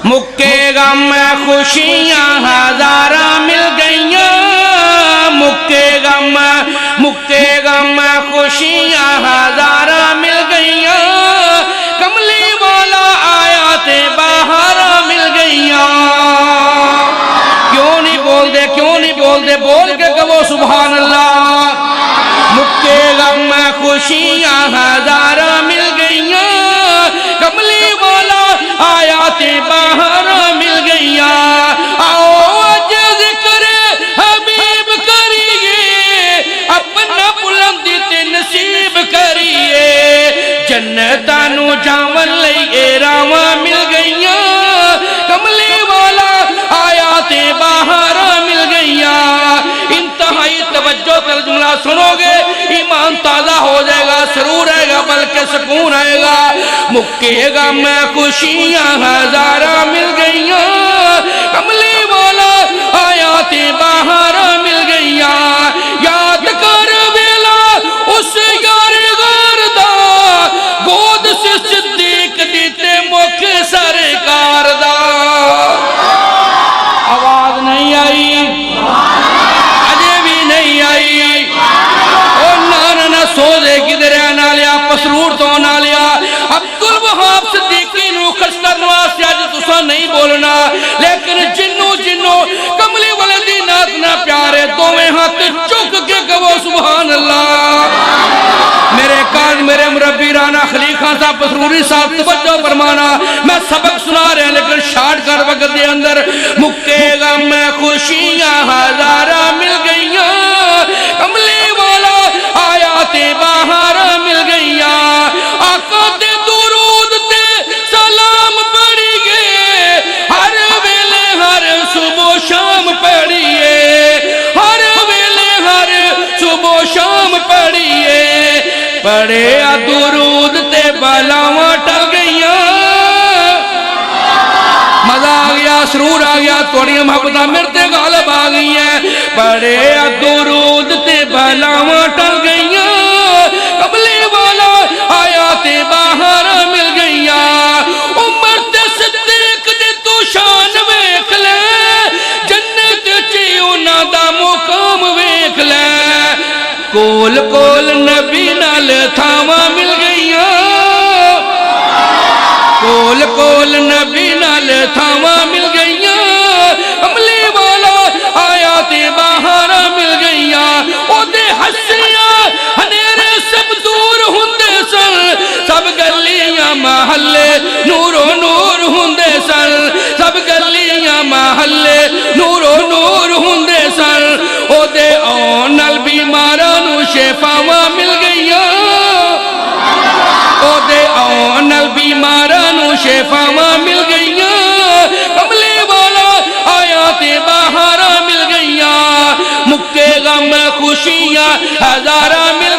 مکے غم خوشیاں ہزارہ مل گئیاں، مکے غم خوشیاں ہزارہ مل گئیاں، کملی والا آیا تے باہر مل گئیاں۔ کیوں نہیں بول دے بول کے کہو سبحان اللہ۔ مکے غم خوشیاں ہزارہ مل گئیاں، کملی والا آیا تے باہر مل گئیاں۔ آؤ اج ذکر حبیب کریے، اپنا بلندی تے نصیب کریے، جنتانو جاون لئیے راواں مل گئیاں، کملی والا آیا تے باہر مل گئیاں۔ انتہائی توجہ کر جملہ سنو گے، ایمان تازہ ہو جائے گا، سرور آئے گا بلکہ سکون آئے گا۔ مکے غم خوشیاں ہزارہ مل گئیاں، کملی والا آیا تے باہر مل گئیاں۔ یاد کر ویلا اس یار غار دا، گود سے صدیق دیتے مکھ سرکار دا۔ آواز نہیں آئی؟ اجے بھی نہیں آئی؟ او نانا سو دے گدریا نہ لیا، پسرور تو نہ لیا۔ عبدالوہاب صدیقی نو خستہ نواز سے آج تسا نہیں بولنا، لیکن جنو کملی ولدی ناتنا پیارے دوویں ہاتھ چک کے کہو سبحان اللہ۔ میرے کاج میرے مربی رانا خلیل خان صاحب پسروری صاحب توجہ فرمانا، میں سبق سنا رہے ہیں لیکن شارٹ کر وقت دے اندر۔ مکے غم خوشیاں ہزارہ مل گئیاں، کملی والا آیا تے باہر مل گئیاں۔ آقا تے درود تے سلام پڑھیے، ہر ویلے ہر صبح شام پڑھیے، ہر ویلے ہر صبح شام پڑھیے، پڑھے درود تے بلاواں ٹل گئیاں۔ مزہ آ گیا، سرور آ گیا، توڑی محبتہ مرتے غالب آ گئی ہیں۔ پڑھے درود تے بلاواں ٹل گئیاں، قبلی والا آیا تے باہر مل گئیاں۔ عمر تے صدیق دے تو شان ویکھ لے، جنت چی انہاں دا مقام ویکھ لے، کول نبی نال تھاواں مل گئیاں، کول نبی نال تھاواں مل گئیاں، کملی والا آیا تے باہر مل گئیاں۔ او دے حسیاں ہنیرے سب دور ہوندے سن، سب گلیاں محلے نورو نور ہوندے سن، سب گلیاں محلے نورو نور ہوندے سن۔ او دے آن نال بیماراں نو شفاواں مل گئیاں، او دے آن نال بیماراں نو شفاواں مل گئیاں، کملی والا آیا تے باہر مل گئیاں۔ مکے غم خوشیاں ہزارہ مل